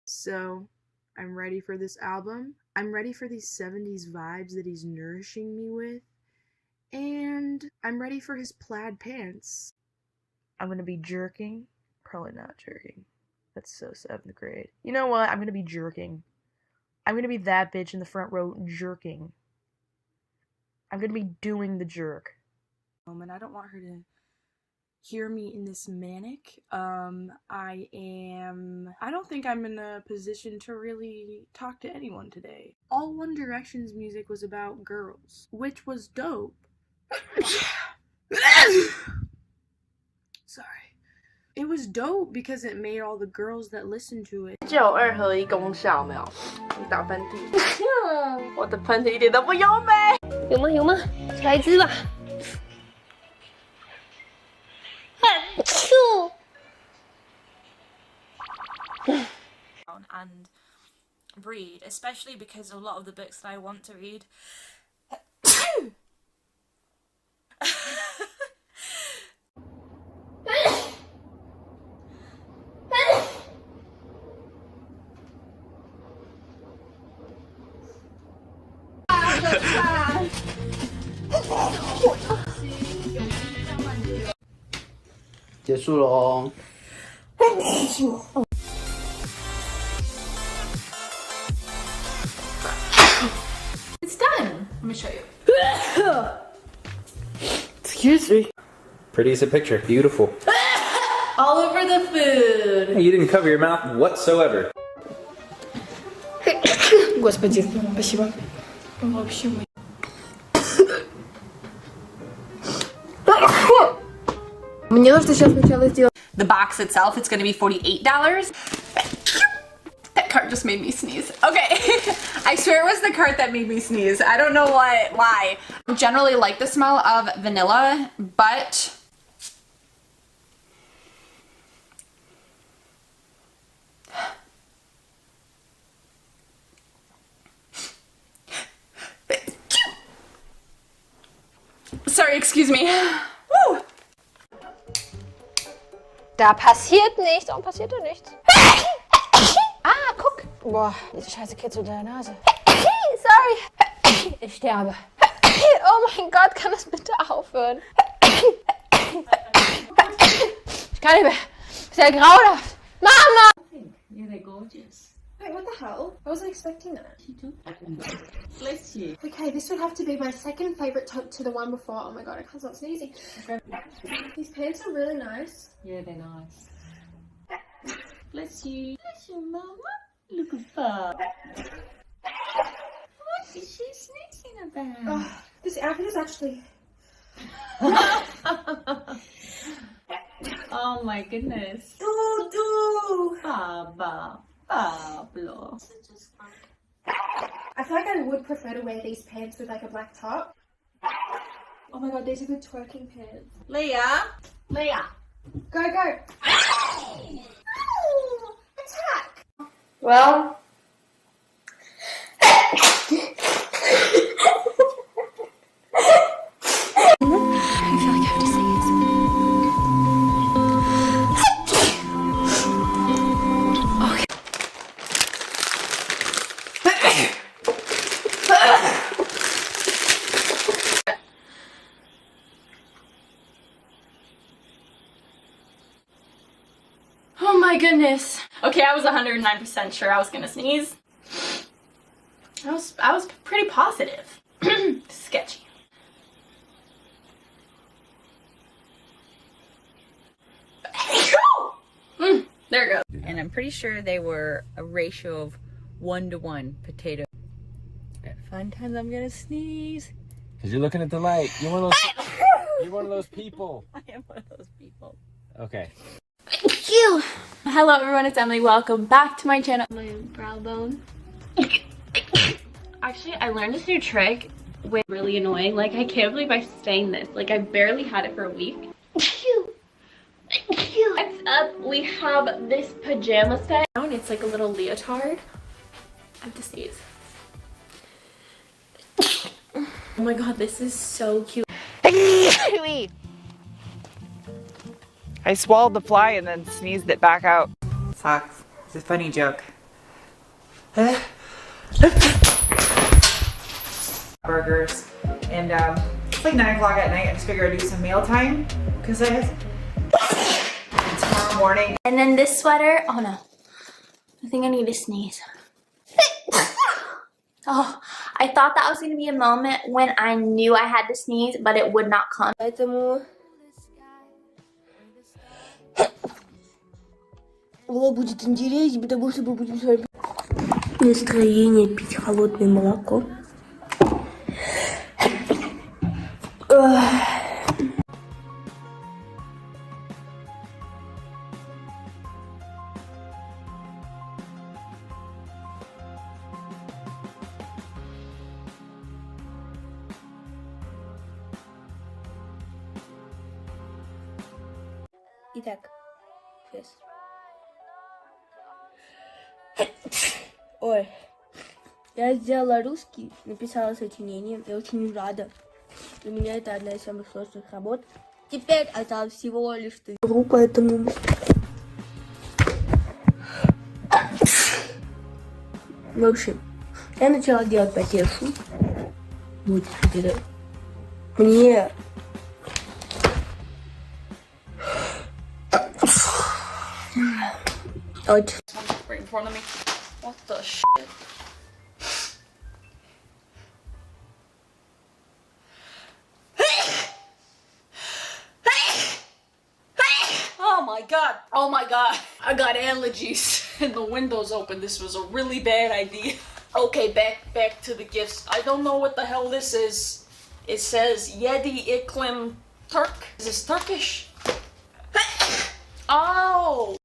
So, I'm ready for this album. I'm ready for these 70s vibes that he's nourishing me with. And I'm ready for his plaid pants. I'm gonna be jerking. Probably not jerking. That's so 7th grade. You know what? I'm gonna be jerking. I'm gonna be that bitch in the front row jerking. I'm gonna be doing the jerk. And I don't want her to hear me in this manic. I don't think I'm in a position to really talk to anyone today. All One Direction's music was about girls, which was dope. Sorry. It was dope because it made all the girls that listened to it. 就有2合1功效没有？你打喷嚏，我的喷嚏一点都不优美。有吗？有吗？来一支吧。And read, especially because a lot of the books that I want to read结束了哦。It's done. Let me show you. Excuse me. Pretty as a picture. Beautiful. All over the food. Hey, you didn't cover your mouth whatsoever. Господи, спасибо. Вообще мы. Мне нужно сейчас сначала сделать. The box itself, it's going to be $48. That cart just made me sneeze. Okay. I swear it was the cart that made me sneeze. I don't know why. I generally like the smell of vanilla, but sorry, excuse me. Woo! Da passiert nichts. Warum passiert da nichts? Ah, guck. Boah, diese scheiße kitzelt in der Nase. Sorry. Ich sterbe. Oh mein Gott, kann das bitte aufhören? Ich kann nicht mehr. Ist ja grauenhaft. Mama! Yeah, they're gorgeous. Wait, what the hell? I wasn't expecting that. Bless you. Okay, this would have to be my second favourite to the one before. Oh my god, I can't stop sneezing. These pants are really nice. Yeah, they're nice. Bless you. Bless you, Mama. Look at that. What is she sneezing about? Oh, this outfit is actually... Oh my goodness. Baba. Pablo. I feel like I would prefer to wear these pants with like a black top. Oh my god, these are good twerking pants. Leah. Leah. Go, go. Ow! Attack! Well. I feel like I have to sing it. Oh my goodness. Okay, I was 109% sure I was gonna sneeze. I was pretty positive. Sketchy. There it goes. And I'm pretty sure they were a ratio of 1-to-1 potato. At fun times I'm gonna sneeze. Cause you're looking at the light. You're one of those. You're one of those people. I am one of those people. Okay. Thank you. Hello everyone, it's Emily. Welcome back to my channel. My brow bone. Actually, I learned this new trick. Way really annoying. Like, I can't believe I stained this. Like, I barely had it for a week. Next up, we have this pajama set. It's like a little leotard. I have to sneeze. Oh my god, this is so cute. I swallowed the fly and then sneezed it back out. Sucks. It's a funny joke. Burgers. And it's like 9 o'clock at night. I just figured I'd do some meal time because tomorrow morning. And then this sweater, oh no. I think I need to sneeze. Oh, I thought that was gonna be a moment when I knew I had to sneeze, but it would not come. Поэтому будет интереснее, потому что мы будем с вами настроение пить холодное молоко. Итак, сейчас. Ой, я сделала русский, написала сочинение, я очень рада. Для меня это одна из самых сложных работ. Теперь это всего лишь игру, поэтому... В общем, я начала делать потешу. Вот, где-то. Мне... Right in front of me. What the shit? Oh my god. Oh my god. I got allergies and the window's open. This was a really bad idea. Okay, back to the gifts. I don't know what the hell this is. It says Yedi Iklim Turk. Is this Turkish? Oh!